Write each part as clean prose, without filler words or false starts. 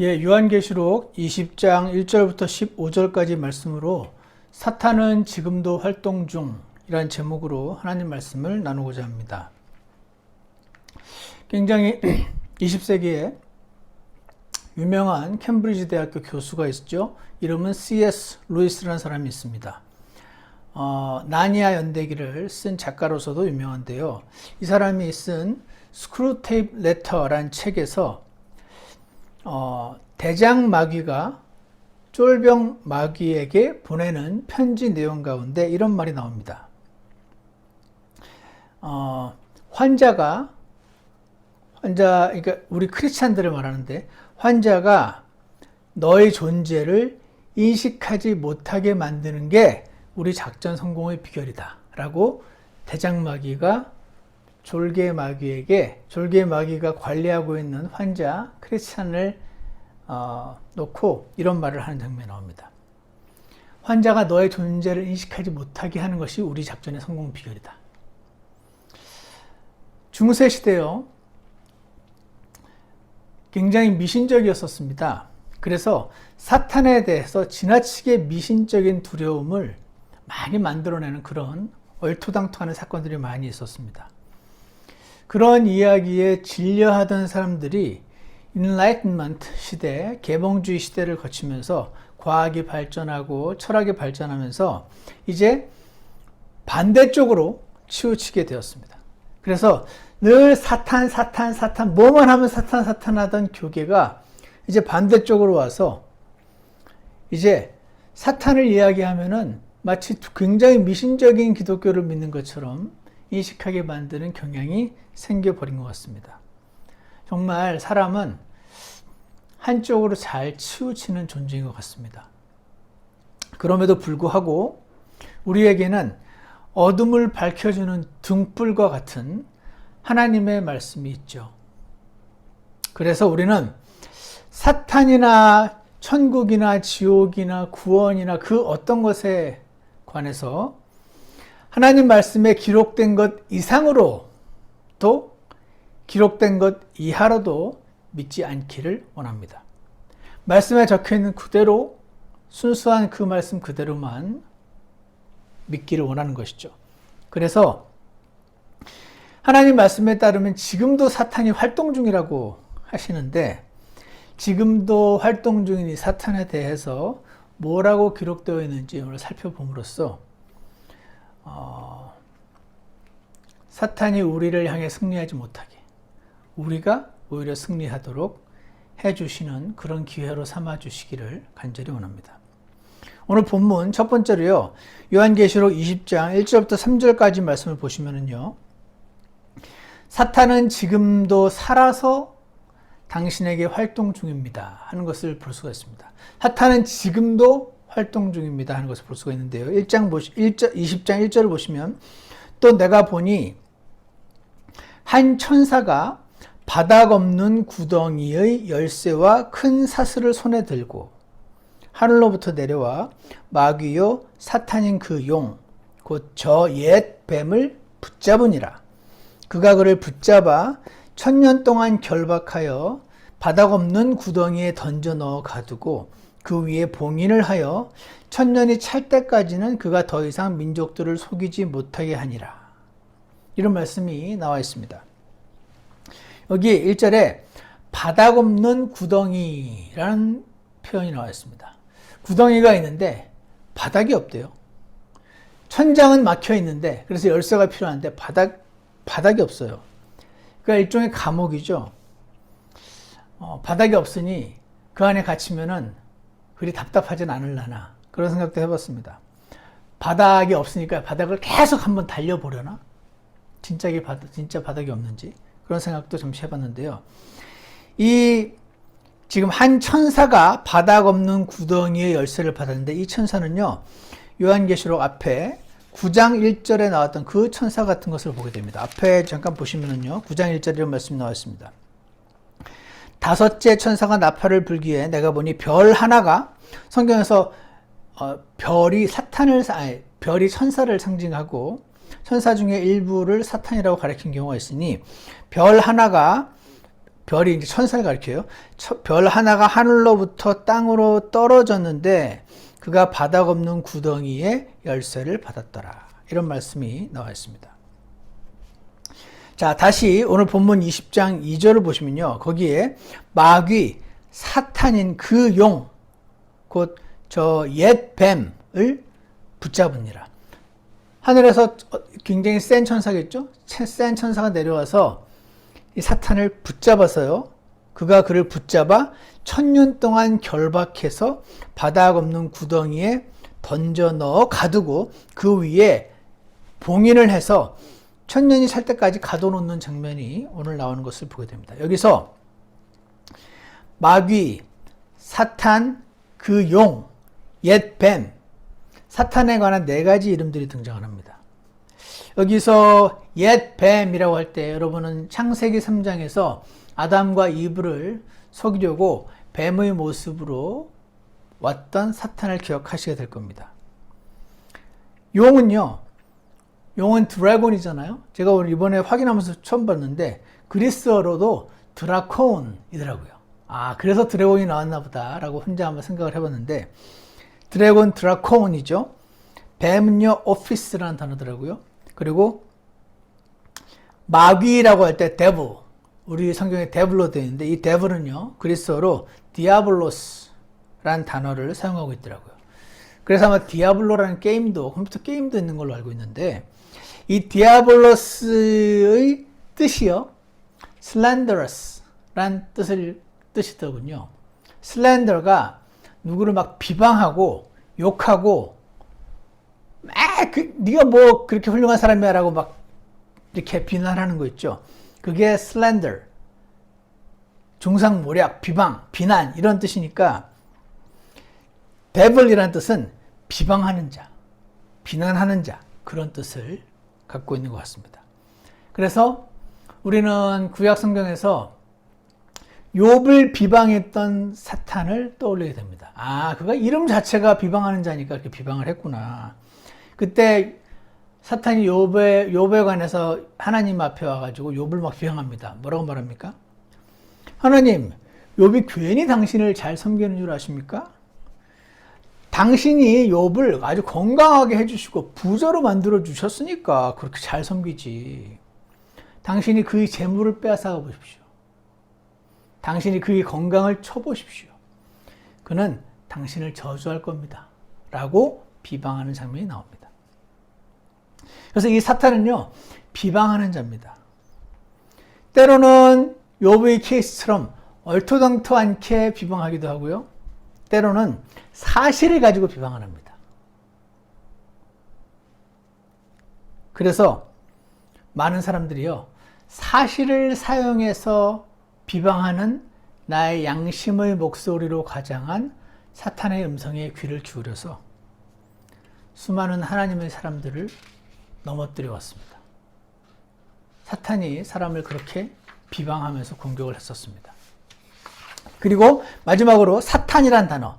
예, 요한계시록 20장 1절부터 15절까지 말씀으로 사탄은 지금도 활동 중이라는 제목으로 하나님 말씀을 나누고자 합니다. 굉장히 20세기에 유명한 캠브리지 대학교 교수가 있었죠. 이름은 C.S. 루이스라는 사람이 있습니다. 나니아 연대기를 쓴 작가로서도 유명한데요. 이 사람이 쓴 스크루테이프 레터라는 책에서 대장 마귀가 쫄병 마귀에게 보내는 편지 내용 가운데 이런 말이 나옵니다. 그러니까 우리 크리스찬들을 말하는데, 환자가 너의 존재를 인식하지 못하게 만드는 게 우리 작전 성공의 비결이다 라고 대장마귀가 졸개마귀가 관리하고 있는 환자 크리스찬을 놓고 이런 말을 하는 장면이 나옵니다. 환자가 너의 존재를 인식하지 못하게 하는 것이 우리 작전의 성공 비결이다. 중세 시대요, 굉장히 미신적이었었습니다. 그래서 사탄에 대해서 지나치게 미신적인 두려움을 많이 만들어내는 그런 얼토당토하는 사건들이 많이 있었습니다. 그런 이야기에 질려하던 사람들이 인라이트먼트 시대, 계몽주의 시대를 거치면서 과학이 발전하고 철학이 발전하면서 이제 반대쪽으로 치우치게 되었습니다. 그래서 늘 사탄, 뭐만 하면 사탄 하던 교계가 이제 반대쪽으로 와서 이제 사탄을 이야기하면은 마치 굉장히 미신적인 기독교를 믿는 것처럼 인식하게 만드는 경향이 생겨버린 것 같습니다. 정말 사람은 한쪽으로 잘 치우치는 존재인 것 같습니다. 그럼에도 불구하고 우리에게는 어둠을 밝혀주는 등불과 같은 하나님의 말씀이 있죠. 그래서 우리는 사탄이나 천국이나 지옥이나 구원이나 그 어떤 것에 관해서 하나님 말씀에 기록된 것 이상으로 또 기록된 것 이하로도 믿지 않기를 원합니다. 말씀에 적혀있는 그대로 순수한 그 말씀 그대로만 믿기를 원하는 것이죠. 그래서 하나님 말씀에 따르면 지금도 사탄이 활동 중이라고 하시는데, 지금도 활동 중인 이 사탄에 대해서 뭐라고 기록되어 있는지 오늘 살펴봄으로써 사탄이 우리를 향해 승리하지 못하게 우리가 오히려 승리하도록 해주시는 그런 기회로 삼아주시기를 간절히 원합니다. 오늘 본문 첫 번째로요, 요한계시록 20장 1절부터 3절까지 말씀을 보시면은요, 사탄은 지금도 살아서 당신에게 활동 중입니다 하는 것을 볼 수가 있습니다. 사탄은 지금도 활동 중입니다 하는 것을 볼 수가 있는데요. 20장 1절을 보시면, 또 내가 보니 한 천사가 바닥 없는 구덩이의 열쇠와 큰 사슬을 손에 들고 하늘로부터 내려와 마귀요 사탄인 그 용 곧 저 옛 뱀을 붙잡으니라. 그가 그를 붙잡아 1000년 동안 결박하여 바닥 없는 구덩이에 던져 넣어 가두고 그 위에 봉인을 하여 1000년이 찰 때까지는 그가 더 이상 민족들을 속이지 못하게 하니라. 이런 말씀이 나와 있습니다. 여기 1절에 바닥 없는 구덩이라는 표현이 나와 있습니다. 구덩이가 있는데 바닥이 없대요. 천장은 막혀 있는데, 그래서 열쇠가 필요한데 바닥이 없어요. 그러니까 일종의 감옥이죠. 바닥이 없으니 그 안에 gat히면은 그리 답답하진 않으려나, 그런 생각도 해봤습니다. 바닥이 없으니까 바닥을 계속 한번 달려보려나? 진짜 바닥이 없는지 그런 생각도 잠시 해봤는데요. 지금 한 천사가 바닥 없는 구덩이의 열쇠를 받았는데, 이 천사는요, 요한계시록 앞에 9장 1절에 나왔던 그 천사 같은 것을 보게 됩니다. 앞에 잠깐 보시면은요, 9장 1절에 이런 말씀이 나와 있습니다. 다섯째 천사가 나팔을 불기에 내가 보니 별 하나가, 성경에서 별이 천사를 상징하고 천사 중에 일부를 사탄이라고 가리킨 경우가 있으니, 별 하나가 별이 이제 천사를 가리켜요. 별 하나가 하늘로부터 땅으로 떨어졌는데 그가 바닥 없는 구덩이에 열쇠를 받았더라. 이런 말씀이 나와 있습니다. 자, 다시 오늘 본문 20장 2절을 보시면요. 거기에 마귀, 사탄인 그 용, 곧 저 옛 뱀을 붙잡으니라. 하늘에서 굉장히 센 천사겠죠? 센 천사가 내려와서 이 사탄을 붙잡아서요. 그가 그를 붙잡아 1000년 동안 결박해서 바닥 없는 구덩이에 던져 넣어 가두고 그 위에 봉인을 해서 1000년이 찰 때까지 가둬놓는 장면이 오늘 나오는 것을 보게 됩니다. 여기서 마귀, 사탄, 그 용, 옛 뱀, 사탄에 관한 4가지 이름들이 등장을 합니다. 여기서 옛 뱀이라고 할 때 여러분은 창세기 3장에서 아담과 이브를 속이려고 뱀의 모습으로 왔던 사탄을 기억하시게 될 겁니다. 용은요, 용은 드래곤이잖아요. 제가 오늘 이번에 확인하면서 처음 봤는데 그리스어로도 드라콘이더라고요. 아, 그래서 드래곤이 나왔나 보다 라고 혼자 한번 생각을 해봤는데 드래곤 드라콘이죠. 뱀은요 오피스라는 단어더라고요. 그리고 마귀라고 할 때 데블, 우리 성경에 데블로 되어 있는데 이 데블은요 그리스어로 디아블로스라는 단어를 사용하고 있더라고요. 그래서 아마 디아블로라는 게임도, 컴퓨터 게임도 있는 걸로 알고 있는데 이 디아블로스의 뜻이요 슬렌더러스라는 뜻이더군요. 슬렌더가 누구를 막 비방하고 욕하고 네가 뭐 그렇게 훌륭한 사람이야 라고 막 이렇게 비난하는 거 있죠. 그게 슬렌더, 중상모략, 비방, 비난 이런 뜻이니까 데블이라는 뜻은 비방하는 자, 비난하는 자 그런 뜻을 갖고 있는 것 같습니다. 그래서 우리는 구약 성경에서 욥을 비방했던 사탄을 떠올리게 됩니다. 아, 그가 이름 자체가 비방하는 자니까 이렇게 비방을 했구나. 그때 사탄이 욥에 관해서 하나님 앞에 와가지고 욥을 막 비방합니다. 뭐라고 말합니까? 하나님, 욥이 괜히 당신을 잘 섬기는 줄 아십니까? 당신이 욥을 아주 건강하게 해주시고 부자로 만들어 주셨으니까 그렇게 잘 섬기지. 당신이 그의 재물을 빼앗아가 보십시오. 당신이 그의 건강을 쳐보십시오. 그는 당신을 저주할 겁니다. 라고 비방하는 장면이 나옵니다. 그래서 이 사탄은요, 비방하는 자입니다. 때로는 욥의 케이스처럼 얼토당토 않게 비방하기도 하고요. 때로는 사실을 가지고 비방을 합니다. 그래서 많은 사람들이요, 사실을 사용해서 비방하는 나의 양심의 목소리로 가장한 사탄의 음성에 귀를 기울여서 수많은 하나님의 사람들을 넘어뜨려 왔습니다. 사탄이 사람을 그렇게 비방하면서 공격을 했었습니다. 그리고 마지막으로 사탄이란 단어.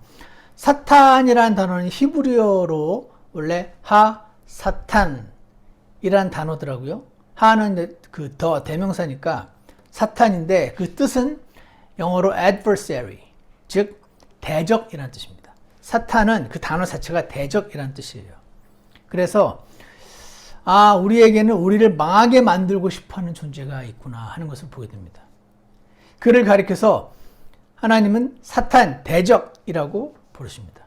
사탄이란 단어는 히브리어로 원래 하사탄이란 단어더라고요. 하는 그 더 대명사니까 사탄인데 그 뜻은 영어로 adversary, 즉 대적이라는 뜻입니다. 사탄은 그 단어 자체가 대적이라는 뜻이에요. 그래서 우리에게는 우리를 망하게 만들고 싶어하는 존재가 있구나 하는 것을 보게 됩니다. 그를 가리켜서 하나님은 사탄, 대적이라고 부르십니다.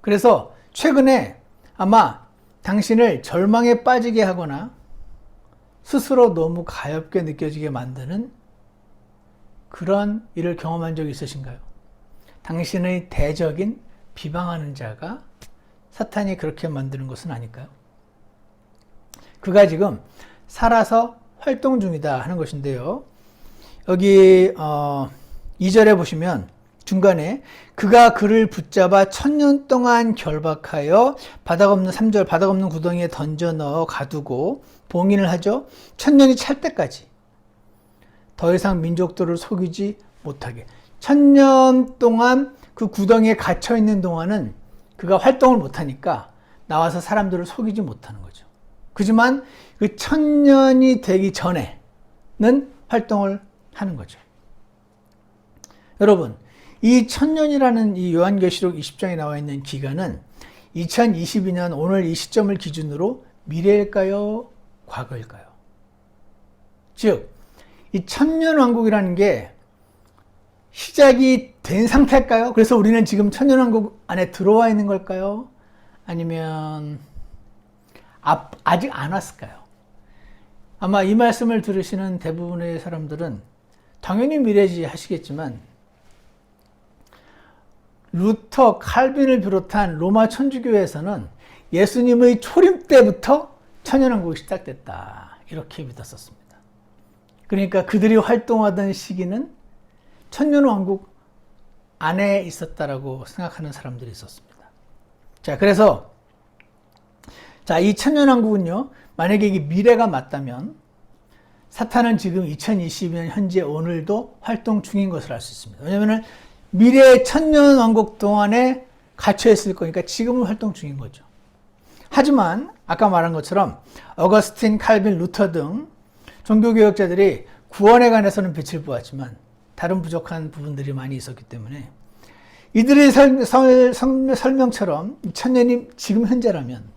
그래서 최근에 아마 당신을 절망에 빠지게 하거나 스스로 너무 가엽게 느껴지게 만드는 그런 일을 경험한 적이 있으신가요? 당신의 대적인 비방하는 자가 사탄이 그렇게 만드는 것은 아닐까요? 그가 지금 살아서 활동 중이다 하는 것인데요. 여기 2절에 보시면 중간에 그가 그를 붙잡아 1000년 동안 결박하여 바닥 없는 3절 바닥 없는 구덩이에 던져 넣어 가두고 봉인을 하죠. 1000년이 찰 때까지 더 이상 민족들을 속이지 못하게. 1000년 동안 그 구덩이에 갇혀 있는 동안은 그가 활동을 못하니까 나와서 사람들을 속이지 못하는 거죠. 그지만 그 1000년이 되기 전에는 활동을 하는 거죠. 여러분, 이 천년이라는 이 요한계시록 20장에 나와 있는 기간은 2022년 오늘 이 시점을 기준으로 미래일까요? 과거일까요? 즉, 이 천년왕국이라는 게 시작이 된 상태일까요? 그래서 우리는 지금 천년왕국 안에 들어와 있는 걸까요? 아니면 아직 안 왔을까요? 아마 이 말씀을 들으시는 대부분의 사람들은 당연히 미래지 하시겠지만 루터, 칼빈을 비롯한 로마 천주교에서는 예수님의 초림 때부터 천년왕국이 시작됐다. 이렇게 믿었었습니다. 그러니까 그들이 활동하던 시기는 천년왕국 안에 있었다라고 생각하는 사람들이 있었습니다. 자, 그래서 이 천년왕국은요, 만약에 이게 미래가 맞다면 사탄은 지금 2022년 현재 오늘도 활동 중인 것을 알 수 있습니다. 왜냐하면 미래의 천년왕국 동안에 갇혀 있을 거니까 지금은 활동 중인 거죠. 하지만 아까 말한 것처럼 어거스틴, 칼빈, 루터 등 종교개혁자들이 구원에 관해서는 빛을 보았지만 다른 부족한 부분들이 많이 있었기 때문에 이들의 설명처럼 천년이 지금 현재라면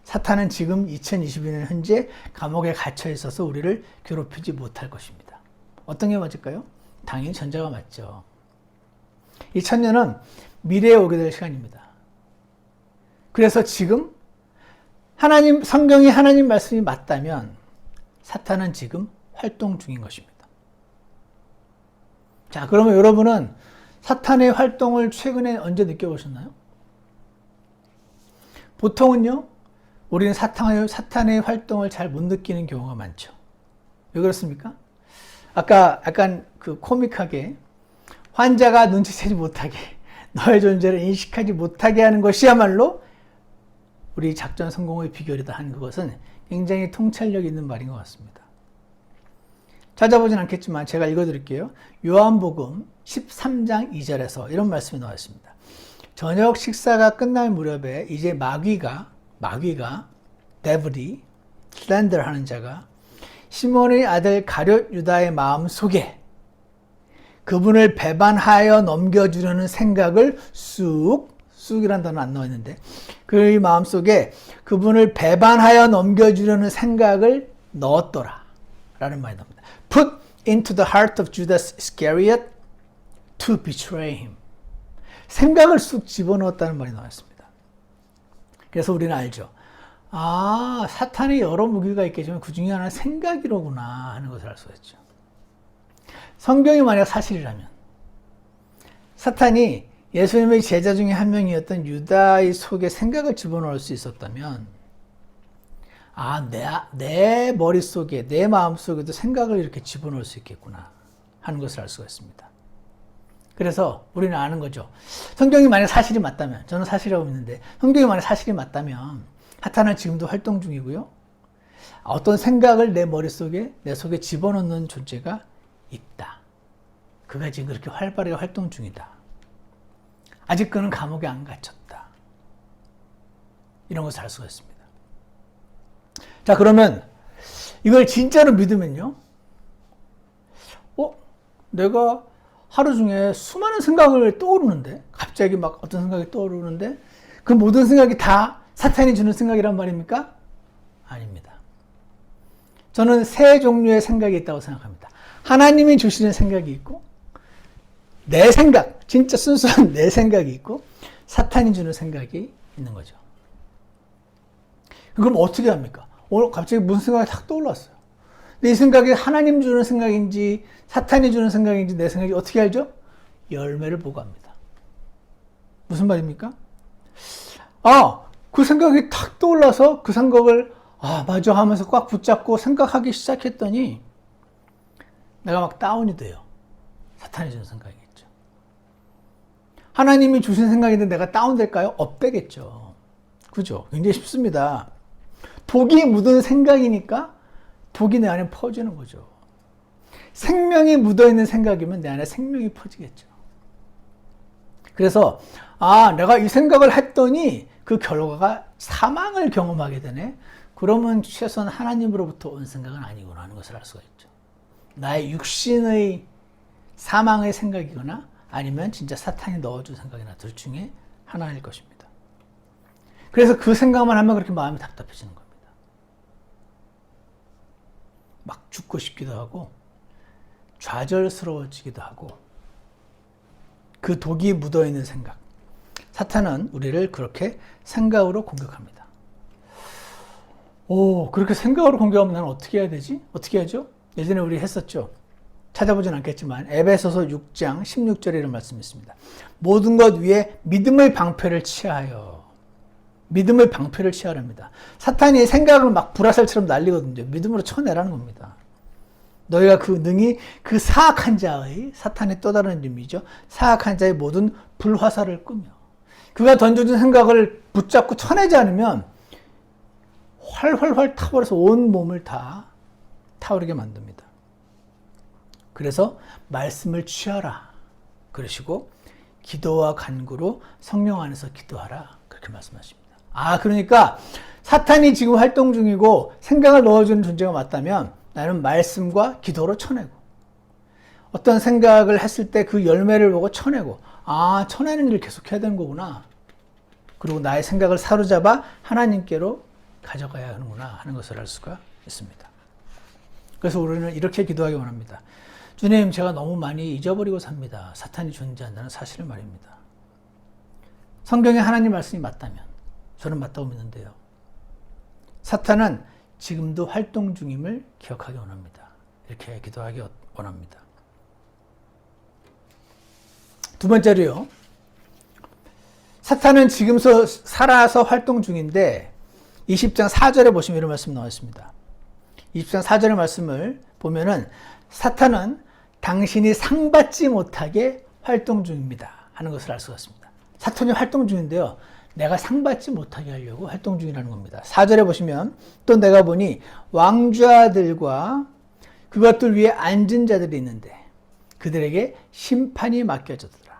사탄은 지금 2022년 현재 감옥에 갇혀 있어서 우리를 괴롭히지 못할 것입니다. 어떤 게 맞을까요? 당연히 전자가 맞죠. 이 천년은 미래에 오게 될 시간입니다. 그래서 지금 성경이 하나님 말씀이 맞다면 사탄은 지금 활동 중인 것입니다. 자, 그러면 여러분은 사탄의 활동을 최근에 언제 느껴보셨나요? 보통은요, 우리는 사탄의 활동을 잘 못 느끼는 경우가 많죠. 왜 그렇습니까? 아까 약간 그 코믹하게 환자가 눈치채지 못하게 너의 존재를 인식하지 못하게 하는 것이야말로 우리 작전 성공의 비결이다 하는 그것은 굉장히 통찰력 있는 말인 것 같습니다. 찾아보진 않겠지만 제가 읽어드릴게요. 요한복음 13장 2절에서 이런 말씀이 나와 있습니다. 저녁 식사가 끝날 무렵에 이제 마귀가 데블이 슬렌더 하는 자가 시몬의 아들 가룟 유다의 마음 속에 그분을 배반하여 넘겨주려는 생각을 쑥이라는 단어는 안 나와 있는데 그의 마음 속에 그분을 배반하여 넘겨주려는 생각을 넣었더라 라는 말이 나옵니다. Put into the heart of Judas Iscariot to betray him. 생각을 쑥 집어넣었다는 말이 나왔습니다. 그래서 우리는 알죠. 사탄의 여러 무기가 있겠지만 그 중에 하나는 생각이로구나 하는 것을 알 수가 있죠. 성경이 만약 사실이라면 사탄이 예수님의 제자 중에 한 명이었던 유다의 속에 생각을 집어넣을 수 있었다면 내 머릿속에 내 마음속에도 생각을 이렇게 집어넣을 수 있겠구나 하는 것을 알 수가 있습니다. 그래서 우리는 아는 거죠. 성경이 만약 사실이 맞다면, 저는 사실이라고 믿는데 성경이 만약 사실이 맞다면 사탄은 지금도 활동 중이고요. 어떤 생각을 내 머릿속에 내 속에 집어넣는 존재가 있다. 그가 지금 그렇게 활발하게 활동 중이다. 아직 그는 감옥에 안 갇혔다. 이런 것을 알 수가 있습니다. 자, 그러면 이걸 진짜로 믿으면요. 내가 하루 중에 수많은 생각을 떠오르는데 갑자기 막 어떤 생각이 떠오르는데 그 모든 생각이 다 사탄이 주는 생각이란 말입니까? 아닙니다. 저는 세 종류의 생각이 있다고 생각합니다. 하나님이 주시는 생각이 있고 내 생각, 진짜 순수한 내 생각이 있고 사탄이 주는 생각이 있는 거죠. 그럼 어떻게 합니까? 오늘 갑자기 무슨 생각이 탁 떠올랐어요. 근데 이 생각이 하나님 주는 생각인지 사탄이 주는 생각인지 내 생각이 어떻게 알죠? 열매를 보고 합니다. 무슨 말입니까? 그 생각이 탁 떠올라서 그 생각을 맞아 하면서 꽉 붙잡고 생각하기 시작했더니 내가 막 다운이 돼요. 사탄이 주는 생각이겠죠. 하나님이 주신 생각인데 내가 다운될까요? 업되겠죠. 그죠? 굉장히 쉽습니다. 독이 묻은 생각이니까 독이 내 안에 퍼지는 거죠. 생명이 묻어있는 생각이면 내 안에 생명이 퍼지겠죠. 그래서 내가 이 생각을 했더니 그 결과가 사망을 경험하게 되네. 그러면 최소한 하나님으로부터 온 생각은 아니구나 하는 것을 알 수가 있죠. 나의 육신의 사망의 생각이거나 아니면 진짜 사탄이 넣어준 생각이나 둘 중에 하나일 것입니다. 그래서 그 생각만 하면 그렇게 마음이 답답해지는 겁니다. 막 죽고 싶기도 하고 좌절스러워지기도 하고 그 독이 묻어있는 생각. 사탄은 우리를 그렇게 생각으로 공격합니다. 그렇게 생각으로 공격하면 나는 어떻게 해야 되지? 어떻게 하죠? 예전에 우리 했었죠. 찾아보진 않겠지만 에베소서 6장 16절에 이런 말씀이 있습니다. 모든 것 위에 믿음의 방패를 취하여. 믿음의 방패를 취하랍니다. 사탄이 생각을 막 불화살처럼 날리거든요. 믿음으로 쳐내라는 겁니다. 너희가 그 능히 그 사악한 자의, 사탄의 또 다른 이름이죠. 사악한 자의 모든 불화살을 끄며 그가 던져준 생각을 붙잡고 쳐내지 않으면 활활활 타버려서 온 몸을 다 타오르게 만듭니다. 그래서 말씀을 취하라 그러시고 기도와 간구로 성령 안에서 기도하라 그렇게 말씀하십니다. 그러니까 사탄이 지금 활동 중이고 생각을 넣어주는 존재가 맞다면 나는 말씀과 기도로 쳐내고 어떤 생각을 했을 때 그 열매를 보고 쳐내고 쳐내는 일을 계속 해야 되는 거구나. 그리고 나의 생각을 사로잡아 하나님께로 가져가야 하는구나 하는 것을 알 수가 있습니다. 그래서 우리는 이렇게 기도하기 원합니다. 주님, 제가 너무 많이 잊어버리고 삽니다. 사탄이 존재한다는 사실을 말입니다. 성경에 하나님 말씀이 맞다면 저는 맞다고 믿는데요. 사탄은 지금도 활동 중임을 기억하기 원합니다. 이렇게 기도하기 원합니다. 두 번째로요. 사탄은 지금 살아서 활동 중인데 20장 4절에 보시면 이런 말씀 나와 있습니다. 20장 4절의 말씀을 보면은 사탄은 당신이 상받지 못하게 활동 중입니다 하는 것을 알 수가 있습니다. 사탄이 활동 중인데요. 내가 상받지 못하게 하려고 활동 중이라는 겁니다. 4절에 보시면 또 내가 보니 왕좌들과 그것들 위에 앉은 자들이 있는데 그들에게 심판이 맡겨졌더라.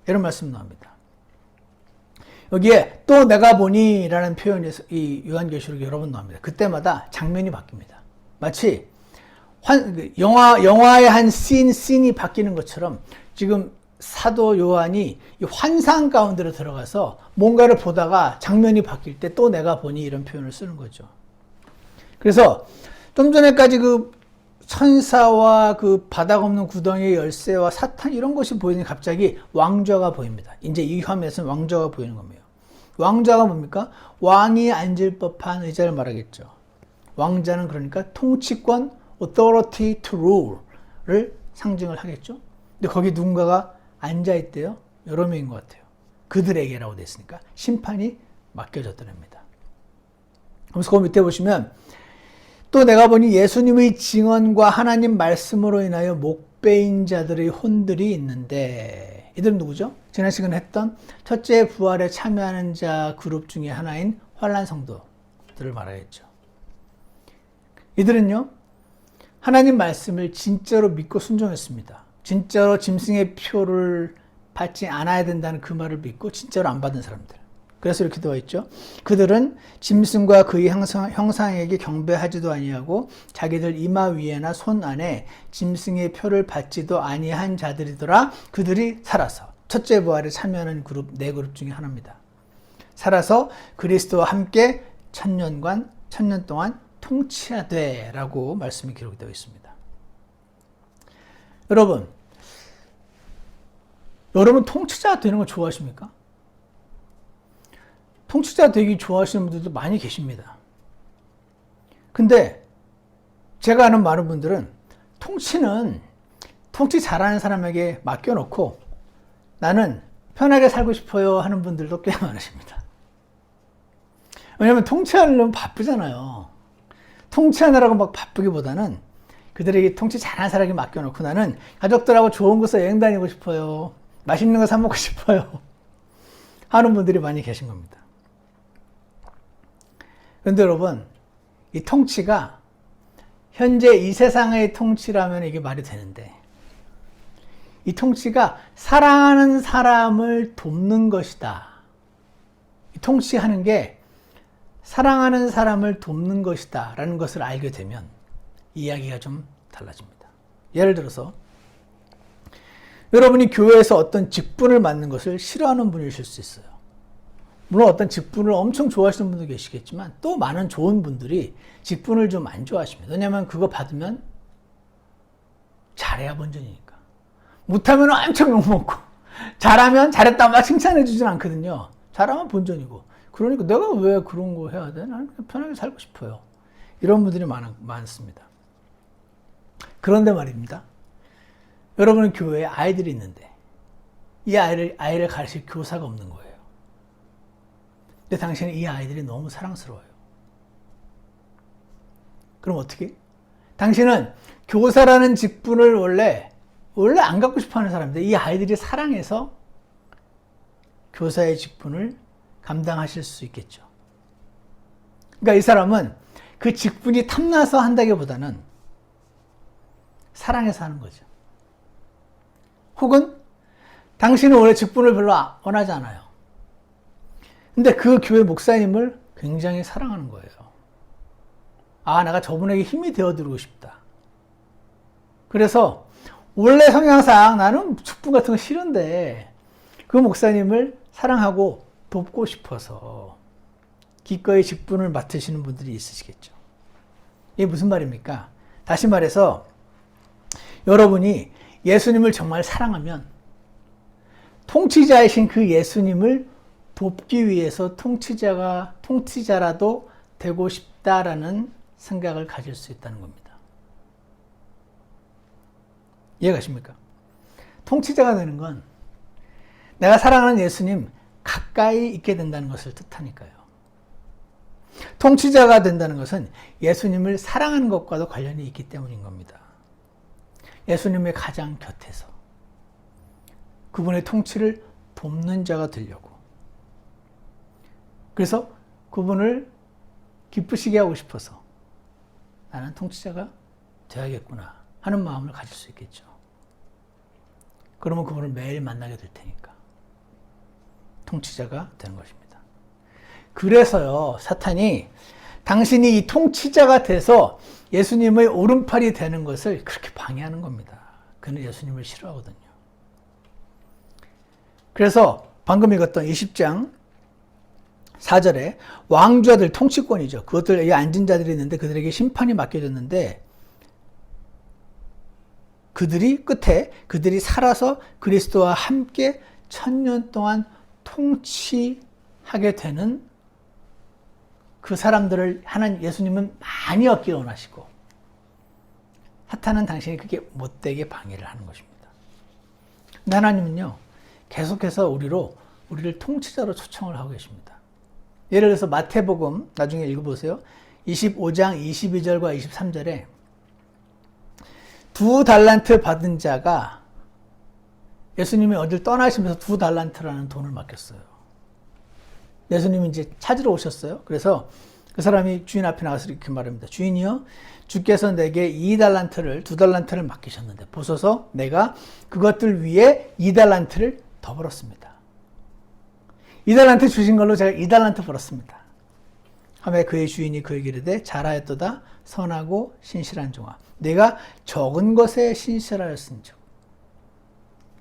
이런 말씀 나옵니다. 여기에 또 내가 보니 라는 표현이 이 요한계시록 여러 번 나옵니다. 그때마다 장면이 바뀝니다. 마치 영화의 한 씬이 바뀌는 것처럼 지금 사도 요한이 이 환상 가운데로 들어가서 뭔가를 보다가 장면이 바뀔 때 또 내가 보니 이런 표현을 쓰는 거죠. 그래서 좀 전에까지 그 천사와 그 바닥 없는 구덩이의 열쇠와 사탄 이런 것이 보이니 갑자기 왕좌가 보입니다. 이제 이 화면에서는 왕좌가 보이는 겁니다. 왕좌가 뭡니까? 왕이 앉을 법한 의자를 말하겠죠. 왕자는 그러니까 통치권, authority to rule를 상징을 하겠죠. 근데 거기 누군가가 앉아있대요. 여러 명인 것 같아요. 그들에게라고 되어 있으니까 심판이 맡겨졌더랍니다. 그래서 그 밑에 보시면 또 내가 보니 예수님의 증언과 하나님 말씀으로 인하여 목배인 자들의 혼들이 있는데 이들은 누구죠? 지난 시간에 했던 첫째 부활에 참여하는 자 그룹 중에 하나인 환란 성도들을 말하겠죠. 이들은요 하나님 말씀을 진짜로 믿고 순종했습니다. 진짜로 짐승의 표를 받지 않아야 된다는 그 말을 믿고 진짜로 안 받은 사람들. 그래서 이렇게 되어 있죠. 그들은 짐승과 그의 형상에게 경배하지도 아니하고 자기들 이마 위에나 손 안에 짐승의 표를 받지도 아니한 자들이더라. 그들이 살아서 첫째 부활에 참여하는 네 그룹 중에 하나입니다. 살아서 그리스도와 함께 천년 동안 통치하되 라고 말씀이 기록되어 있습니다. 여러분 통치자 되는 거 좋아하십니까? 통치자 되기 좋아하시는 분들도 많이 계십니다. 근데 제가 아는 많은 분들은 통치 잘하는 사람에게 맡겨놓고 나는 편하게 살고 싶어요 하는 분들도 꽤 많으십니다. 왜냐하면 통치하려면 바쁘잖아요. 통치하느라고 막 바쁘기보다는 그들에게 통치 잘하는 사람에게 맡겨놓고 나는 가족들하고 좋은 곳에 여행 다니고 싶어요. 맛있는 거 사 먹고 싶어요. 하는 분들이 많이 계신 겁니다. 그런데 여러분, 이 통치가 현재 이 세상의 통치라면 이게 말이 되는데 이 통치가 사랑하는 사람을 돕는 것이다. 이 통치하는 게 사랑하는 사람을 돕는 것이다 라는 것을 알게 되면 이야기가 좀 달라집니다. 예를 들어서 여러분이 교회에서 어떤 직분을 맡는 것을 싫어하는 분이실 수 있어요. 물론 어떤 직분을 엄청 좋아하시는 분도 계시겠지만 또 많은 좋은 분들이 직분을 좀 안 좋아하십니다. 왜냐하면 그거 받으면 잘해야 본전이니까. 못하면 엄청 욕먹고 잘하면 잘했다 막 칭찬해 주진 않거든요. 잘하면 본전이고. 그러니까 내가 왜 그런 거 해야 돼? 나는 그냥 편하게 살고 싶어요. 이런 분들이 많습니다. 그런데 말입니다. 여러분은 교회에 아이들이 있는데 이 아이를 가르칠 교사가 없는 거예요. 근데 당신은 이 아이들이 너무 사랑스러워요. 그럼 어떻게? 당신은 교사라는 직분을 원래 안 갖고 싶어 하는 사람인데 이 아이들이 사랑해서 교사의 직분을 감당하실 수 있겠죠. 그러니까 이 사람은 그 직분이 탐나서 한다기보다는 사랑해서 하는 거죠. 혹은 당신은 원래 직분을 별로 원하지 않아요. 근데 그 교회 목사님을 굉장히 사랑하는 거예요. 아, 내가 저분에게 힘이 되어드리고 싶다. 그래서 원래 성향상 나는 직분 같은 거 싫은데 그 목사님을 사랑하고 돕고 싶어서 기꺼이 직분을 맡으시는 분들이 있으시겠죠. 이게 무슨 말입니까? 다시 말해서 여러분이 예수님을 정말 사랑하면 통치자이신 그 예수님을 돕기 위해서 통치자라도 되고 싶다라는 생각을 가질 수 있다는 겁니다. 이해가십니까? 통치자가 되는 건 내가 사랑하는 예수님 가까이 있게 된다는 것을 뜻하니까요. 통치자가 된다는 것은 예수님을 사랑하는 것과도 관련이 있기 때문인 겁니다. 예수님의 가장 곁에서 그분의 통치를 돕는 자가 되려고. 그래서 그분을 기쁘시게 하고 싶어서 나는 통치자가 되어야겠구나 하는 마음을 가질 수 있겠죠. 그러면 그분을 매일 만나게 될 테니까 통치자가 되는 것입니다. 그래서요, 사탄이 당신이 이 통치자가 돼서 예수님의 오른팔이 되는 것을 그렇게 방해하는 겁니다. 그는 예수님을 싫어하거든요. 그래서 방금 읽었던 20장 4절에 왕좌들 통치권이죠. 그것들 이 앉은 자들이 있는데 그들에게 심판이 맡겨졌는데 그들이 끝에 그들이 살아서 그리스도와 함께 1000년 동안 통치하게 되는 그 사람들을 하나님 예수님은 많이 얻기를 원하시고 사탄은 당신이 그게 못되게 방해를 하는 것입니다. 근데 하나님은요 계속해서 우리를 통치자로 초청을 하고 계십니다. 예를 들어서 마태복음 나중에 읽어보세요. 25장 22절과 23절에 2달란트 받은 자가 예수님이 어딜 떠나시면서 2달란트라는 돈을 맡겼어요. 예수님이 이제 찾으러 오셨어요. 그래서 그 사람이 주인 앞에 나가서 이렇게 말합니다. 주인이요, 주께서 내게 2달란트를 맡기셨는데 보소서 내가 그것들 위에 2달란트를 더 벌었습니다. 2달란트 주신 걸로 제가 2달란트 벌었습니다. 하매 그의 주인이 그에게 이르되 잘하였도다 선하고 신실한 종아, 내가 적은 것에 신실하였은즉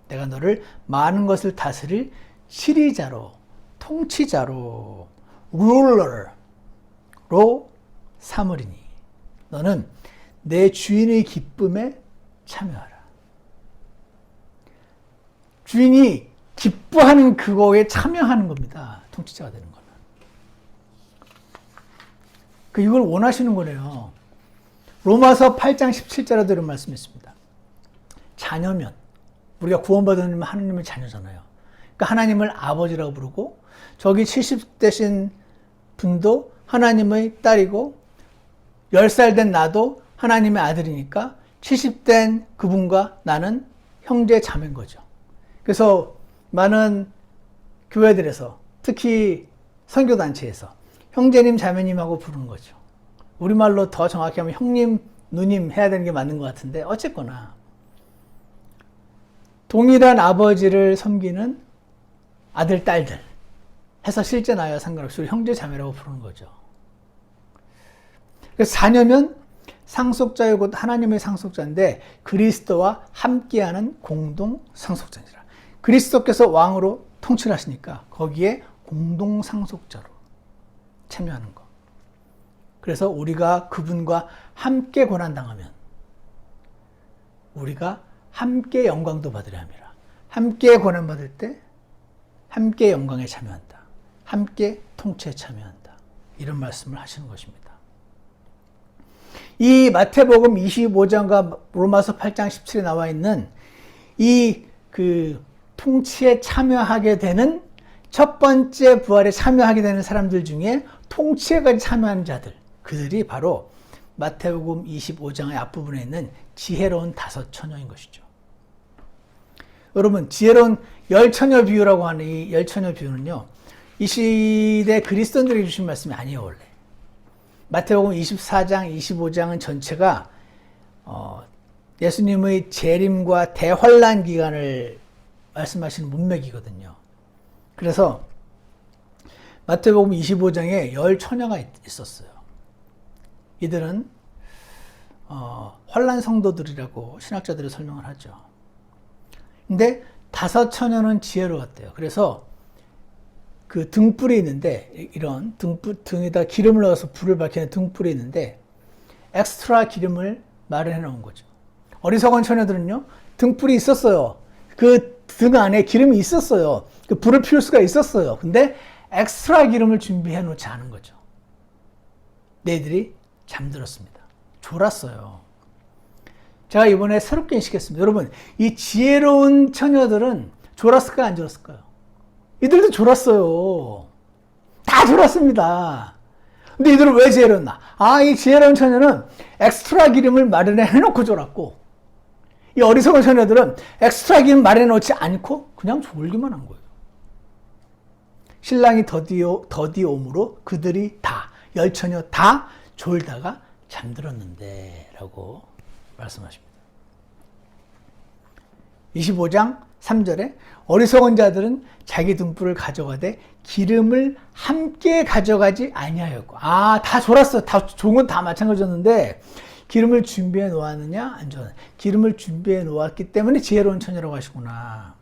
내가 너를 많은 것을 다스릴 지리자로 통치자로 룰러로 삼으리니 너는 내 주인의 기쁨에 참여하라. 주인이 기뻐하는 그거에 참여하는 겁니다. 통치자가 되는 거는. 이걸 원하시는 거네요. 로마서 8장 17절에도 이런 말씀이 있습니다. 자녀면, 우리가 구원받은 하나님의 자녀잖아요. 그러니까 하나님을 아버지라고 부르고 저기 70대신 분도 하나님의 딸이고 10살 된 나도 하나님의 아들이니까 70된 그분과 나는 형제 자매인 거죠. 그래서 많은 교회들에서 특히 선교단체에서 형제님 자매님하고 부르는 거죠. 우리말로 더 정확히 하면 형님 누님 해야 되는 게 맞는 것 같은데 어쨌거나 동일한 아버지를 섬기는 아들 딸들 해서 실제 나이와 상관없이 우리 형제 자매라고 부르는 거죠. 그래서 자녀면 상속자요 곧 하나님의 상속자인데 그리스도와 함께하는 공동 상속자니라. 그리스도께서 왕으로 통치하시니까 거기에 공동 상속자로 참여하는 거. 그래서 우리가 그분과 함께 고난당하면 우리가 함께 영광도 받으려 함이라. 함께 고난받을 때 함께 영광에 참여한다. 함께 통치에 참여한다. 이런 말씀을 하시는 것입니다. 이 마태복음 25장과 로마서 8장 17에 나와 있는 이 통치에 참여하게 되는 첫 번째 부활에 참여하게 되는 사람들 중에 통치에까지 참여하는 자들, 그들이 바로 마태복음 25장의 앞부분에 있는 지혜로운 5처녀인 것이죠. 여러분, 지혜로운 10처녀 비유라고 하는 이 10처녀 비유는요, 이 시대 그리스도인들에게 주신 말씀이 아니에요, 원래. 마태복음 24장, 25장은 전체가 예수님의 재림과 대환란 기간을 말씀하시는 문맥이거든요. 그래서 마태복음 25장에 10처녀가 있었어요. 이들은 환란 성도들이라고 신학자들이 설명을 하죠. 근데 5처녀는 지혜로웠대요. 그래서 그 등불이 있는데, 이런 등에다 기름을 넣어서 불을 밝히는 등불이 있는데 엑스트라 기름을 마련해 놓은 거죠. 어리석은 처녀들은요, 등불이 있었어요. 그 등 안에 기름이 있었어요. 그 불을 피울 수가 있었어요. 근데 엑스트라 기름을 준비해 놓지 않은 거죠. 얘들이 잠들었습니다. 졸았어요. 제가 이번에 새롭게 인식했습니다. 여러분, 이 지혜로운 처녀들은 졸았을까요? 안 졸았을까요? 이들도 졸았어요. 다 졸았습니다. 근데 이들은 왜 지혜로웠나? 이 지혜로운 처녀는 엑스트라 기름을 마련해 놓고 졸았고, 이 어리석은 처녀들은 엑스트라 기름 마련해 놓지 않고 그냥 졸기만 한 거예요. 신랑이 더디옴으로 그들이 다, 10처녀 다 졸다가 잠들었는데 라고 말씀하십니다. 25장 3절에 어리석은 자들은 자기 등불을 가져가되 기름을 함께 가져가지 아니하였고, 다 졸았어요. 다 좋은 건 다 마찬가지였는데 기름을 준비해 놓았느냐? 안 좋았느냐? 기름을 준비해 놓았기 때문에 지혜로운 처녀라고 하시구나.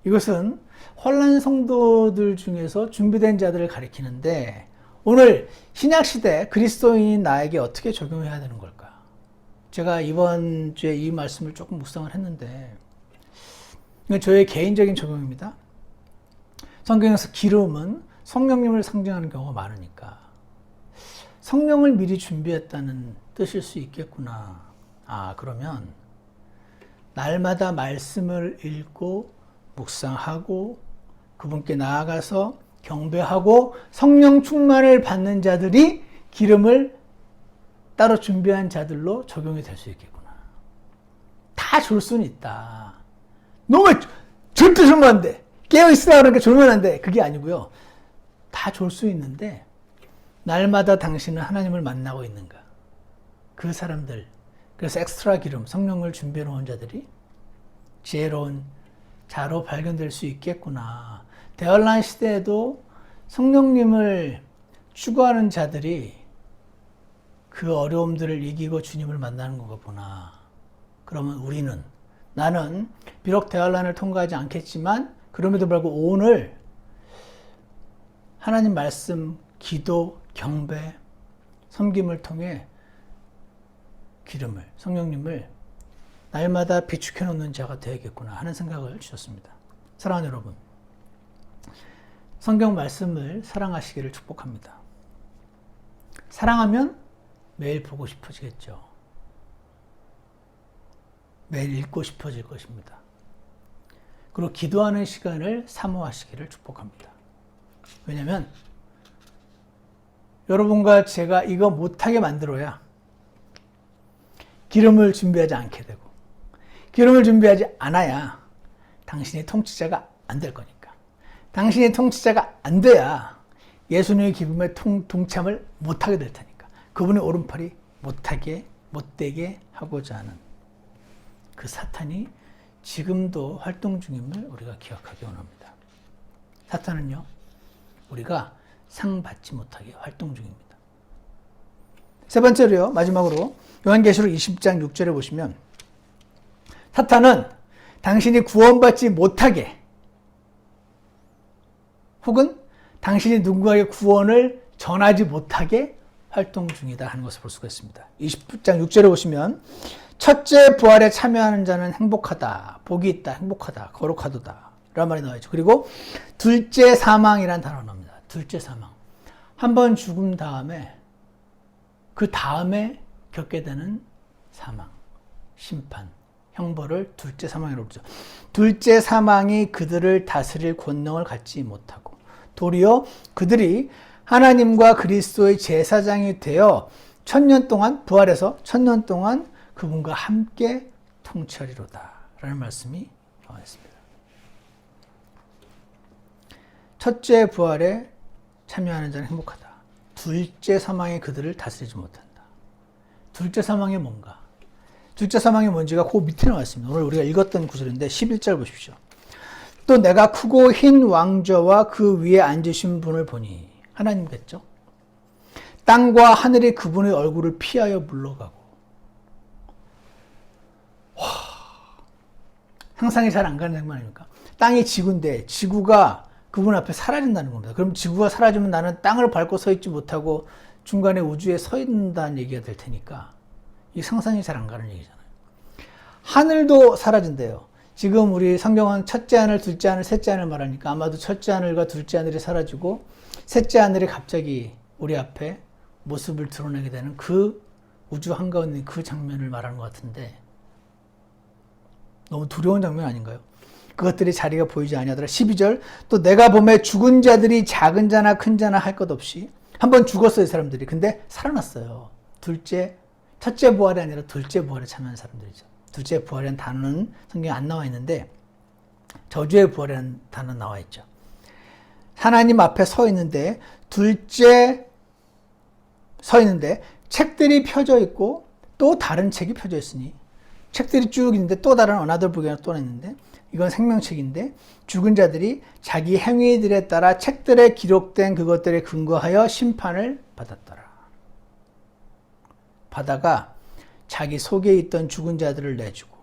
이것은 환난 성도들 중에서 준비된 자들을 가리키는데, 오늘 신약시대 그리스도인인 나에게 어떻게 적용해야 되는 걸까? 제가 이번 주에 이 말씀을 조금 묵상을 했는데, 이건 저의 개인적인 적용입니다. 성경에서 기름은 성령님을 상징하는 경우가 많으니까 성령을 미리 준비했다는 뜻일 수 있겠구나. 그러면 날마다 말씀을 읽고 묵상하고 그분께 나아가서 경배하고 성령 충만을 받는 자들이 기름을 따로 준비한 자들로 적용이 될 수 있겠구나. 다 졸 수는 있다. 너무 절대 졸면 안 돼. 깨어있으라 그러니까 졸면 안 돼. 그게 아니고요. 다 졸 수 있는데 날마다 당신은 하나님을 만나고 있는가? 그 사람들, 그래서 엑스트라 기름, 성령을 준비해 놓은 자들이 지혜로운 자로 발견될 수 있겠구나. 대환란 시대에도 성령님을 추구하는 자들이 그 어려움들을 이기고 주님을 만나는 거구나. 그러면 나는 비록 대환란을 통과하지 않겠지만 그럼에도 불구하고 오늘 하나님 말씀, 기도, 경배, 섬김을 통해 기름을, 성령님을 날마다 비축해 놓는 자가 되야겠구나 하는 생각을 주셨습니다. 사랑하는 여러분, 성경 말씀을 사랑하시기를 축복합니다. 사랑하면 매일 보고 싶어지겠죠. 매일 읽고 싶어질 것입니다. 그리고 기도하는 시간을 사모하시기를 축복합니다. 왜냐하면 여러분과 제가 이거 못하게 만들어야 기름을 준비하지 않게 되고, 기름을 준비하지 않아야 당신이 통치자가 안 될 거니까. 당신이 통치자가 안 돼야 예수님의 기쁨에 동참을 못하게 될 테니까. 그분의 오른팔이 못되게 하고자 하는 그 사탄이 지금도 활동 중임을 우리가 기억하기 원합니다. 사탄은요, 우리가 상 받지 못하게 활동 중입니다. 세 번째로요, 마지막으로 요한계시록 20장 6절에 보시면 사탄은 당신이 구원받지 못하게 혹은 당신이 누군가에게 구원을 전하지 못하게 활동 중이다 하는 것을 볼 수가 있습니다. 20장 6절에 보시면 첫째 부활에 참여하는 자는 행복하다, 복이 있다, 행복하다, 거룩하도다 라는 말이 나와 있죠. 그리고 둘째 사망이라는 단어가 나옵니다. 둘째 사망. 한번 죽은 다음에 그 다음에 겪게 되는 사망, 심판, 형벌을 둘째 사망이라고 그러죠. 둘째 사망이 그들을 다스릴 권능을 갖지 못하고 도리어 그들이 하나님과 그리스도의 제사장이 되어 1000년 동안 부활해서 1000년 동안 그분과 함께 통치하리로다 라는 말씀이 나와 있습니다. 첫째 부활에 참여하는 자는 행복하다. 둘째 사망이 그들을 다스리지 못한다. 둘째 사망이 뭔가? 둘째 사망이 뭔지가 그 밑에 나와 있습니다. 오늘 우리가 읽었던 구절인데 11절 보십시오. 또 내가 크고 흰 왕좌와 그 위에 앉으신 분을 보니, 하나님겠죠? 땅과 하늘이 그분의 얼굴을 피하여 물러가고. 와, 상상이 잘 안 가는 장면 아닙니까? 땅이 지구인데 지구가 그분 앞에 사라진다는 겁니다. 그럼 지구가 사라지면 나는 땅을 밟고 서 있지 못하고 중간에 우주에 서 있는다는 얘기가 될 테니까 이 상상이 잘 안 가는 얘기잖아요. 하늘도 사라진대요. 지금 우리 성경은 첫째 하늘, 둘째 하늘, 셋째 하늘 말하니까 아마도 첫째 하늘과 둘째 하늘이 사라지고 셋째 하늘이 갑자기 우리 앞에 모습을 드러내게 되는 그 우주 한가운데 그 장면을 말하는 것 같은데 너무 두려운 장면 아닌가요? 그것들이 자리가 보이지 아니하더라. 12절 또 내가 보매 죽은 자들이 작은 자나 큰 자나 할 것 없이 한번 죽었어요, 사람들이. 근데 살아났어요. 첫째 부활이 아니라 둘째 부활에 참여한 사람들이죠. 둘째 부활이라는 단어는 성경에 안 나와 있는데 저주의 부활이라는 단어는 나와 있죠. 하나님 앞에 서 있는데 책들이 펴져 있고 또 다른 책이 펴져 있으니 책들이 쭉 있는데 또 다른 another book이 또 있는데 이건 생명책인데 죽은 자들이 자기 행위들에 따라 책들에 기록된 그것들에 근거하여 심판을 받았더라. 바다가 자기 속에 있던 죽은 자들을 내주고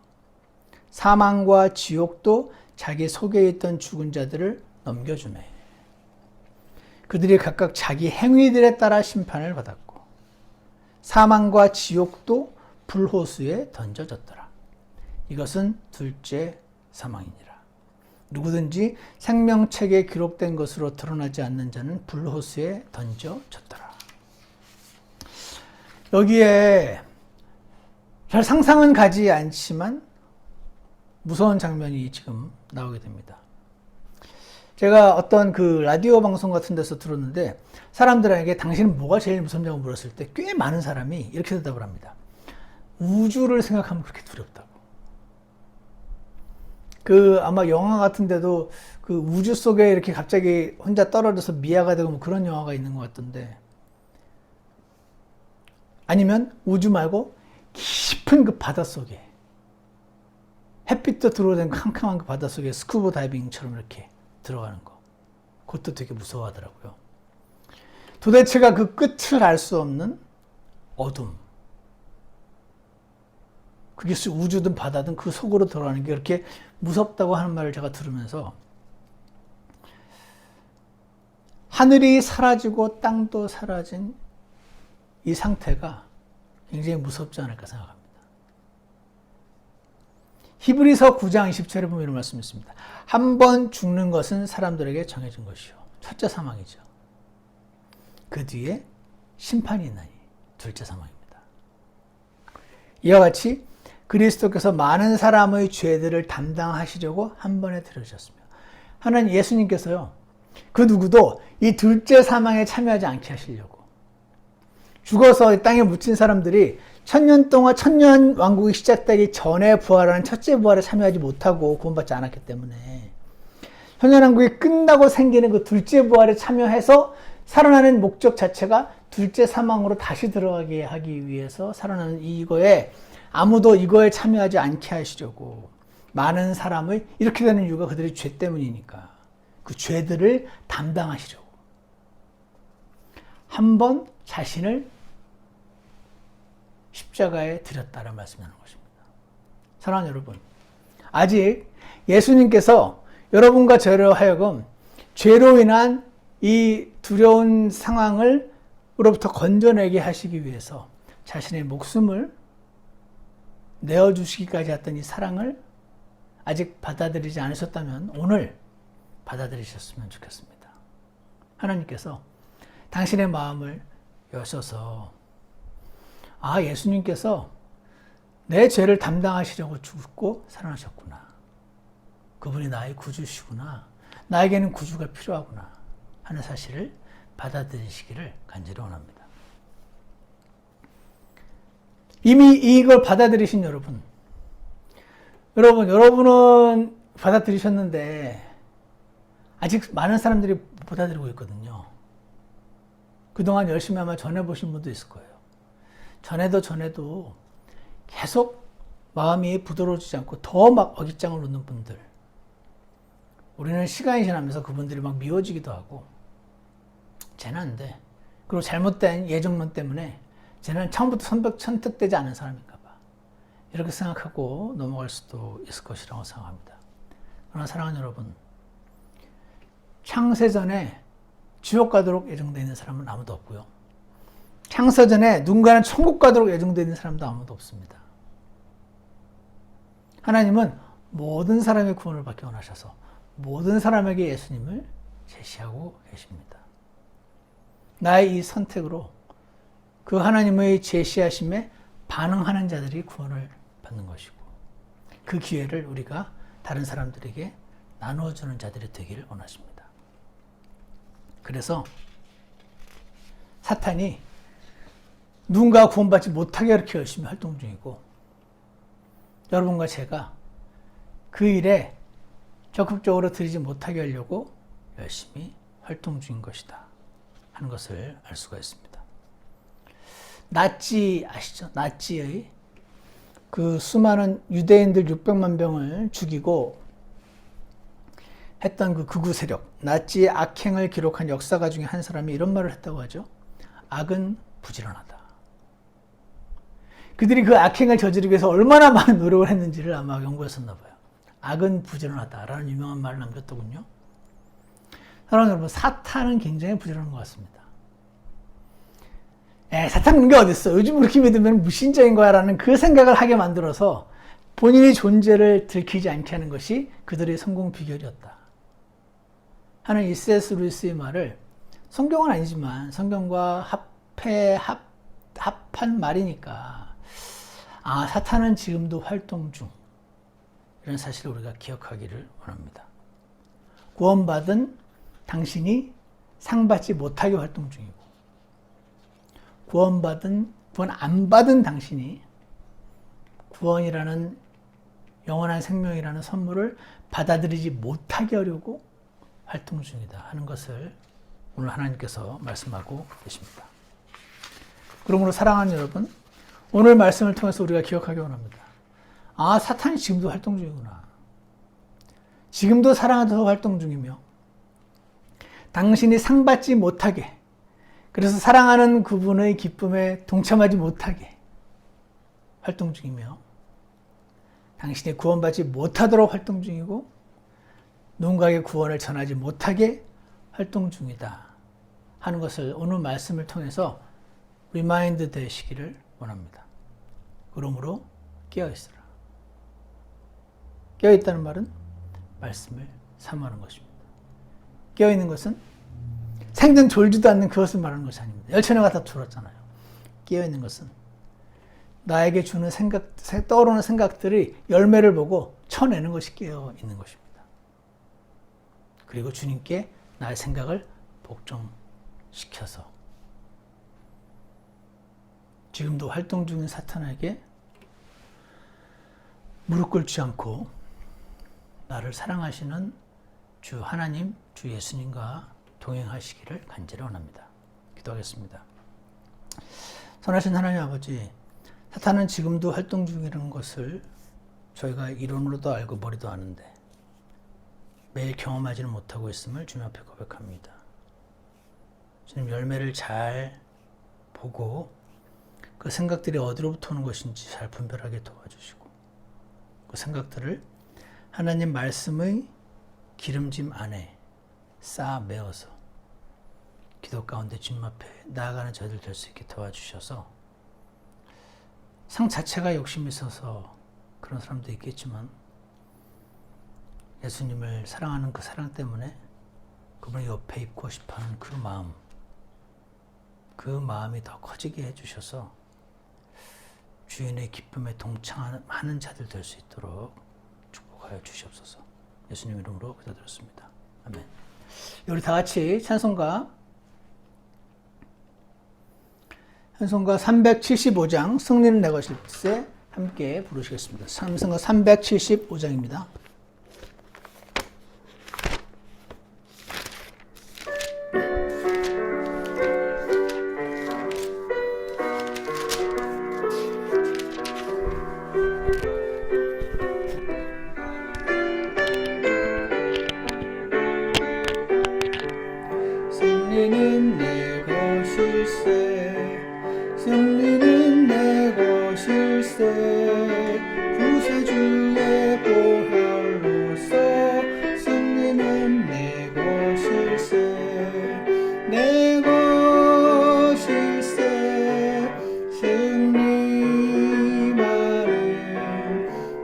사망과 지옥도 자기 속에 있던 죽은 자들을 넘겨주매 그들이 각각 자기 행위들에 따라 심판을 받았고 사망과 지옥도 불호수에 던져졌더라. 이것은 둘째 사망이니라. 누구든지 생명책에 기록된 것으로 드러나지 않는 자는 불호수에 던져졌더라. 여기에 잘 상상은 가지 않지만 무서운 장면이 지금 나오게 됩니다. 제가 어떤 그 라디오 방송 같은 데서 들었는데 사람들에게 당신은 뭐가 제일 무섭냐고 물었을 때 꽤 많은 사람이 이렇게 대답을 합니다. 우주를 생각하면 그렇게 두렵다고. 아마 영화 같은 데도 그 우주 속에 이렇게 갑자기 혼자 떨어져서 미아가 되고 뭐 그런 영화가 있는 것 같던데 아니면 우주 말고 깊은 그 바닷속에 햇빛도 들어오는 캄캄한 그 바닷속에 스쿠버 다이빙처럼 이렇게 들어가는 거. 그것도 되게 무서워하더라고요. 도대체가 그 끝을 알 수 없는 어둠. 그게 우주든 바다든 그 속으로 들어가는 게 그렇게 무섭다고 하는 말을 제가 들으면서 하늘이 사라지고 땅도 사라진 이 상태가 굉장히 무섭지 않을까 생각합니다. 히브리서 9장 20절에 보면 이런 말씀이 있습니다. 한 번 죽는 것은 사람들에게 정해진 것이요. 첫째 사망이죠. 그 뒤에 심판이 있나니 둘째 사망입니다. 이와 같이 그리스도께서 많은 사람의 죄들을 담당하시려고 한 번에 들어주셨습니다. 하나님 예수님께서요. 그 누구도 이 둘째 사망에 참여하지 않게 하시려고 죽어서 이 땅에 묻힌 사람들이 1000년 동안 천년 왕국이 시작되기 전에 부활하는 첫째 부활에 참여하지 못하고 구원받지 않았기 때문에 천년 왕국이 끝나고 생기는 그 둘째 부활에 참여해서 살아나는 목적 자체가 둘째 사망으로 다시 들어가게 하기 위해서 살아나는 이거에 아무도 이거에 참여하지 않게 하시려고 많은 사람을 이렇게 되는 이유가 그들의 죄 때문이니까 그 죄들을 담당하시려고 한 번 자신을 십자가에 드렸다는 말씀하는 것입니다. 사랑하는 여러분, 아직 예수님께서 여러분과 저로 하여금 죄로 인한 이 두려운 상황으로부터 건져내게 하시기 위해서 자신의 목숨을 내어주시기까지 했던 이 사랑을 아직 받아들이지 않으셨다면 오늘 받아들이셨으면 좋겠습니다. 하나님께서 당신의 마음을 여셔서 예수님께서 내 죄를 담당하시려고 죽고 살아나셨구나. 그분이 나의 구주시구나. 나에게는 구주가 필요하구나 하는 사실을 받아들이시기를 간절히 원합니다. 이미 이걸 받아들이신 여러분은 받아들이셨는데 아직 많은 사람들이 못 받아들이고 있거든요. 그동안 열심히 아마 전해보신 분도 있을 거예요. 전해도 계속 마음이 부드러워지지 않고 더 막 어깃장을 놓는 분들. 우리는 시간이 지나면서 그분들이 막 미워지기도 하고 쟤는 안 돼. 그리고 잘못된 예정론 때문에 쟤는 처음부터 선택되지 않은 사람인가 봐. 이렇게 생각하고 넘어갈 수도 있을 것이라고 생각합니다. 그러나 사랑하는 여러분, 창세전에 지옥 가도록 예정되어 있는 사람은 아무도 없고요. 창세전에 누군가는 천국 가도록 예정되어 있는 사람도 아무도 없습니다. 하나님은 모든 사람의 구원을 받기 원하셔서 모든 사람에게 예수님을 제시하고 계십니다. 나의 이 선택으로 그 하나님의 제시하심에 반응하는 자들이 구원을 받는 것이고 그 기회를 우리가 다른 사람들에게 나누어주는 자들이 되기를 원하십니다. 그래서 사탄이 누군가 구원받지 못하게 이렇게 열심히 활동 중이고 여러분과 제가 그 일에 적극적으로 들이지 못하게 하려고 열심히 활동 중인 것이다 하는 것을 알 수가 있습니다. 나치 아시죠? 나치의 그 수많은 유대인들 600만 명을 죽이고 했던 그 극우 세력, 나치의 악행을 기록한 역사가 중에 한 사람이 이런 말을 했다고 하죠. 악은 부지런하다. 그들이 그 악행을 저지르기 위해서 얼마나 많은 노력을 했는지를 아마 연구했었나 봐요. 악은 부지런하다라는 유명한 말을 남겼더군요. 사랑하는 여러분, 사탄은 굉장히 부지런한 것 같습니다. 사탄 그런 게 어딨어. 요즘 그렇게 믿으면 무신자인 거야 라는 그 생각을 하게 만들어서 본인의 존재를 들키지 않게 하는 것이 그들의 성공 비결이었다 하는 이 C.S. 루이스의 말을 성경은 아니지만 성경과 합한 말이니까 사탄은 지금도 활동 중 이런 사실을 우리가 기억하기를 원합니다. 구원받은 당신이 상받지 못하게 활동 중이고 구원 안 받은 당신이 구원이라는 영원한 생명이라는 선물을 받아들이지 못하게 하려고 활동 중이다 하는 것을 오늘 하나님께서 말씀하고 계십니다. 그러므로 사랑하는 여러분, 오늘 말씀을 통해서 우리가 기억하기 원합니다. 사탄이 지금도 활동 중이구나. 지금도 사랑하셔서 활동 중이며 당신이 상받지 못하게, 그래서 사랑하는 그분의 기쁨에 동참하지 못하게 활동 중이며 당신이 구원받지 못하도록 활동 중이고 누군가에게 구원을 전하지 못하게 활동 중이다 하는 것을 오늘 말씀을 통해서 리마인드 되시기를 원합니다. 그러므로 깨어있으라. 깨어있다는 말은 말씀을 사모하는 것입니다. 깨어있는 것은 생전 졸지도 않는 그것을 말하는 것이 아닙니다. 열처녀가 다 졸았잖아요. 깨어있는 것은 나에게 주는 떠오르는 생각들이 열매를 보고 쳐내는 것이 깨어있는 것입니다. 그리고 주님께 나의 생각을 복종시켜서 지금도 활동 중인 사탄에게 무릎 꿇지 않고 나를 사랑하시는 주 하나님, 주 예수님과 동행하시기를 간절히 원합니다. 기도하겠습니다. 선하신 하나님 아버지, 사탄은 지금도 활동 중이라는 것을 저희가 이론으로도 알고 머리도 아는데 매일 경험하지는 못하고 있음을 주님 앞에 고백합니다. 주님, 열매를 잘 보고 그 생각들이 어디로부터 오는 것인지 잘 분별하게 도와주시고 그 생각들을 하나님 말씀의 기름짐 안에 쌓아 메어서 기도 가운데 주님 앞에 나아가는 저희들 될 수 있게 도와주셔서 상 자체가 욕심이 있어서 그런 사람도 있겠지만 예수님을 사랑하는 그 사랑 때문에 그분의 옆에 있고 싶어하는 그 마음이 더 커지게 해주셔서 주인의 기쁨에 동참하는 자들 될 수 있도록 축복하여 주시옵소서. 예수님 이름으로 기도드렸습니다. 아멘. 우리 다 같이 찬송가 375장 승리는 내 것일세 함께 부르시겠습니다. 찬송가 375장입니다. 승리는 내 것일세 승리는 내 것일세 구세주의 보혈로서 승리는 내 것일세 내 것일세 승리만은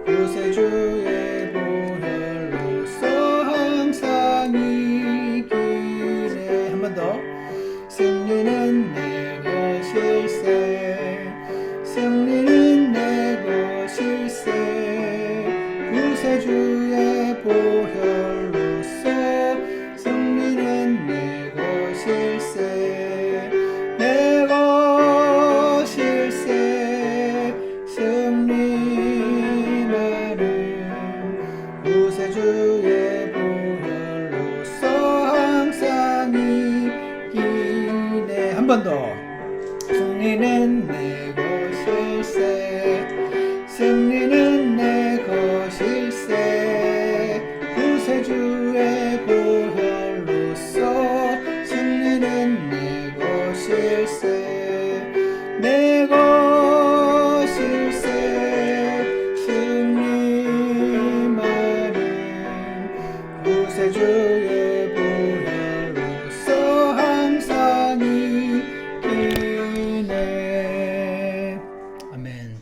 구세주의 보혈로서 항상 이기네. 한 번 더. 승리는 내 것일세 승리는 내 것일세 구세주의 보혈로서 승리는 내 것일세 내 것일세 승리만은 구세주의 보혈로서 항상 이기네. 한 번 더. 승리는 내 것일세 승리는 내 것일세 구세주의 보혈로서 승리는 내 것일세 내 것일세 승리만은 구세주의 보혈로서 항상 이기네. 아멘.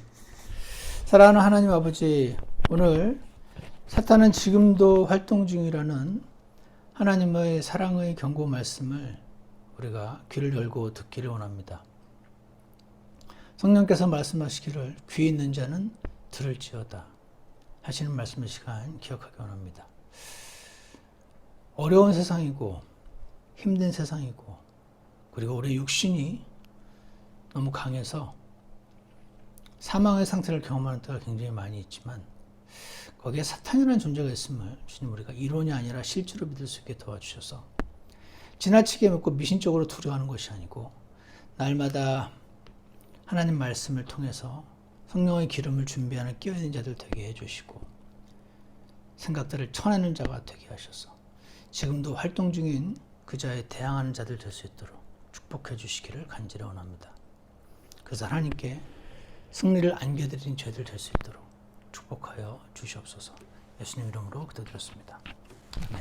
사랑하는 하나님 아버지, 오늘 사탄은 지금도 활동 중이라는 하나님의 사랑의 경고 말씀을 우리가 귀를 열고 듣기를 원합니다. 성령께서 말씀하시기를 귀 있는 자는 들을지어다 하시는 말씀의 시간 기억하기 원합니다. 어려운 세상이고 힘든 세상이고 그리고 우리 육신이 너무 강해서 사망의 상태를 경험하는 때가 굉장히 많이 있지만 거기에 사탄이라는 존재가 있음을 주님 우리가 이론이 아니라 실제로 믿을 수 있게 도와주셔서 지나치게 믿고 미신적으로 두려워하는 것이 아니고 날마다 하나님 말씀을 통해서 성령의 기름을 준비하는 깨어있는 자들 되게 해주시고 생각들을 쳐내는 자가 되게 하셔서 지금도 활동 중인 그 자에 대항하는 자들 될 수 있도록 축복해 주시기를 간절히 원합니다. 그래서 하나님께 승리를 안겨드린 저희들 될 수 있도록 축복하여 주시옵소서. 예수님 이름으로 기도드렸습니다. 네,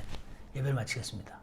예배를 마치겠습니다.